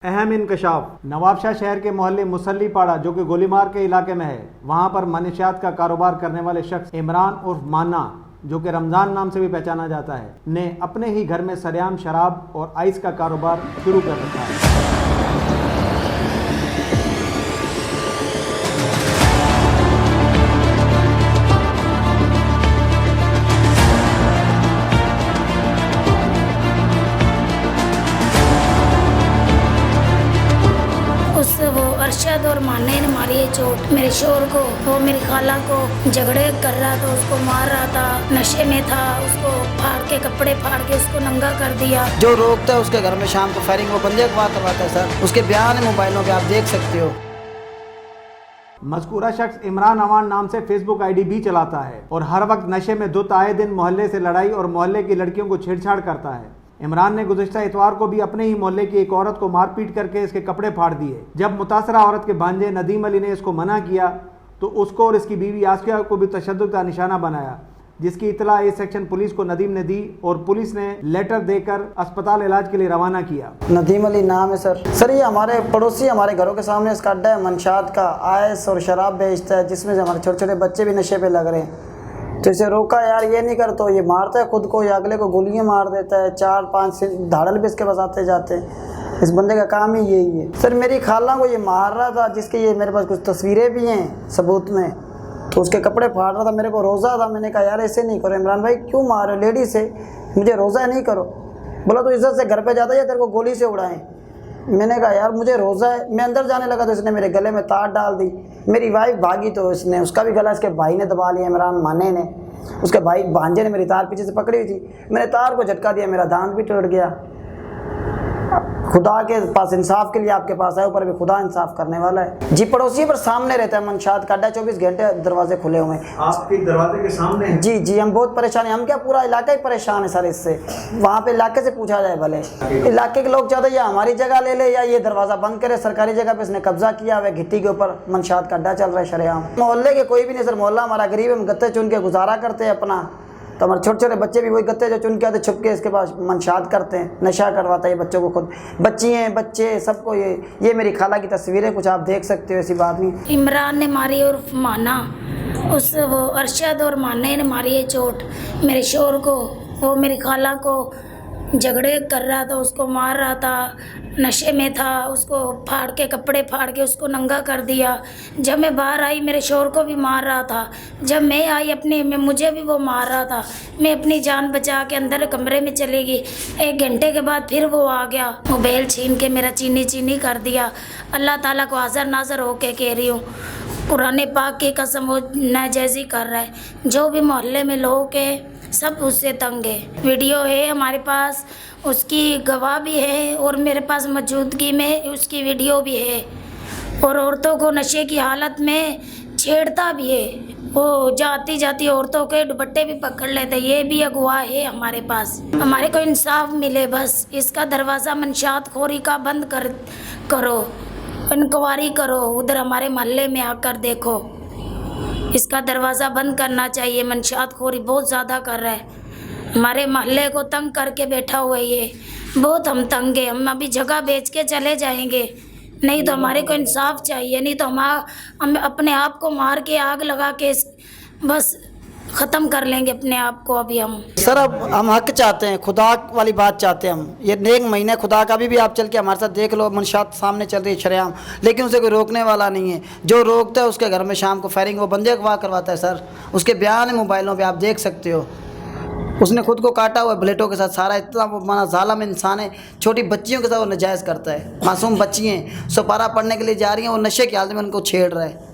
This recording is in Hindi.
अहम इंकशाफ। नवाबशाह शहर के मोहल्ले मुसल्ली पाड़ा जो कि गोलीमार के इलाके में है, वहां पर मनशियात का कारोबार करने वाले शख्स इमरान उर्फ मान्ना, जो कि रमजान नाम से भी पहचाना जाता है, ने अपने ही घर में सरेआम शराब और आइस का कारोबार शुरू कर रखा है। वो अरशद और माने ने मारी है चोट। मेरे शोर को, वो मेरी खाला को झगड़े कर रहा था, उसको मार रहा था, नशे में था, उसको फाड़ के कपड़े फाड़ के उसको नंगा कर दिया। जो रोकता है उसके घर में शाम को फायरिंग वो बंदे अगवा करवाता है सर। उसके बयान है मोबाइलों पे, आप देख सकते हो। मज़कूरा शख्स इमरान अवान नाम से फेसबुक आईडी भी चलाता है और हर वक्त नशे में धुत आए दिन मोहल्ले से लड़ाई और मोहल्ले की लड़कियों को छेड़छाड़ करता है। इमरान ने गुज़िश्ता इतवार को भी अपने ही मोहल्ले की एक औरत को मारपीट करके इसके कपड़े फाड़ दिए। जब मुतासरा औरत के भांजे नदीम अली ने इसको मना किया तो उसको और इसकी बीवी आसिया को भी तशद्दुद का निशाना बनाया, जिसकी इतला ए सेक्शन पुलिस को नदीम ने दी और पुलिस ने लेटर देकर अस्पताल इलाज के लिए रवाना किया। नदीम अली नाम है सर। ये हमारे पड़ोसी, हमारे घरों के सामने इसका अड्डा है, मनशात का आयस और शराब बेचता है, जिसमें से हमारे छोटे छोटे बच्चे भी नशे पे लग रहे हैं। तो इसे रोका यार, ये नहीं कर, तो ये मारता है खुद को या अगले को गोलियां मार देता है। 4-5 धाड़ल भी इसके पास आते जाते हैं। इस बंदे का काम ही यही है सर। मेरी खाला को ये मार रहा था, जिसके ये मेरे पास कुछ तस्वीरें भी हैं सबूत में, तो उसके कपड़े फाड़ रहा था। मेरे को रोज़ा था, मैंने कहा यार ऐसे नहीं करो इमरान भाई, क्यों मार रहे हो लेडीज़ से, मुझे रोज़ा नहीं करो। बोला तो इज्जत से घर पे जाता है या तेरे को गोली से उड़ाएं। मैंने कहा यार मुझे रोज़ा है। मैं अंदर जाने लगा तो इसने मेरे गले में तार डाल दी। मेरी वाइफ भागी तो इसने, उसका भी गला इसके भाई ने दबा लिया, इमरान माने ने। उसके भाई भांजे ने मेरी तार पीछे से पकड़ी हुई थी, मैंने तार को झटका दिया, मेरा दांत भी टूट गया। खुदा के पास इंसाफ के लिए आपके पास आए, ऊपर भी खुदा इंसाफ करने वाला है। जी पड़ोसी पर सामने रहता है मनशात का अड्डा, 24 घंटे दरवाजे खुले हुए हैं। आपके दरवाजे के सामने है? जी हम बहुत परेशान हैं। हम क्या, पूरा इलाका ही परेशान है सर इससे। वहाँ पे इलाके से पूछा जाए, भले इलाके के लोग चाहते या हमारी जगह ले ले या ये दरवाज़ा बंद करे। सरकारी जगह पे इसने कब्जा किया हुआ है, घिट्टी के ऊपर मनशात का अड्डा चल रहा है शरेआम। मोहल्ले के कोई भी नहीं सर, मोहल्ला हमारा गरीब है, हम गत्ते चुन के गुजारा करते हैं अपना। तो हमारे छोटे छोटे बच्चे भी वही गत्ते जो चुन के आते, छुप के इसके पास मनशात करते हैं, नशा करवाता है ये बच्चों को, खुद बच्ची हैं बच्चे सबको। ये मेरी खाला की तस्वीरें कुछ आप देख सकते हो, ऐसी बात नहीं। इमरान ने मारी और माना, वो अरशद और माने ने मारी है चोट। मेरे शोर को, वो मेरी खाला को झगड़े कर रहा था, उसको मार रहा था, नशे में था, उसको फाड़ के कपड़े फाड़ के उसको नंगा कर दिया। जब मैं बाहर आई मेरे शोर को भी मार रहा था। जब मैं आई अपने में, मुझे भी वो मार रहा था। मैं अपनी जान बचा के अंदर कमरे में चली गई। 1 घंटे के बाद फिर वो आ गया, मोबाइल छीन के मेरा चीनी कर दिया। अल्लाह ताला को हाज़र नाज़र होके कह रही हूँ, कुरान पाक की कसम, वो नाजायज़ी कर रहा है। जो भी मोहल्ले में लोग हैं सब उससे तंग है। वीडियो है हमारे पास, उसकी गवाह भी है और मेरे पास मौजूदगी में उसकी वीडियो भी है। और औरतों को नशे की हालत में छेड़ता भी है। वो जाती औरतों के दुपट्टे भी पकड़ लेते, ये भी अगवा है हमारे पास। हमारे को इंसाफ मिले बस। इसका दरवाज़ा मनशात खोरी का बंद करो, इंक्वायरी करो, उधर हमारे मोहल्ले में आकर देखो। इसका दरवाज़ा बंद करना चाहिए। मनशात खोरी बहुत ज़्यादा कर रहा है, हमारे मोहल्ले को तंग करके बैठा हुआ है ये। बहुत हम तंग हैं, हम अभी जगह बेच के चले जाएंगे, नहीं तो हमारे को इंसाफ चाहिए। नहीं तो हम अपने आप को मार के आग लगा के बस ख़त्म कर लेंगे अपने आप को। अभी हम सर, अब हम हक चाहते हैं, खुदा वाली बात चाहते हैं हम। ये नेक महीने खुदा का भी आप चल के हमारे साथ देख लो, मनशात सामने चल रही है शरेआम, लेकिन उसे कोई रोकने वाला नहीं है। जो रोकता है उसके घर में शाम को फायरिंग वो बंदे अगवा करवाता है सर। उसके बयान है मोबाइलों पे, आप देख सकते हो। उसने खुद को काटा हुआ है ब्लेटों के साथ। सारा इतना वो माना जालिम इंसान है। छोटी बच्चियों के साथ वो नाजायज़ करता है। मासूम बच्ची हैं, 112 पढ़ने के लिए जा रही हैं, वो नशे की हालत में उनको छेड़ रहा है।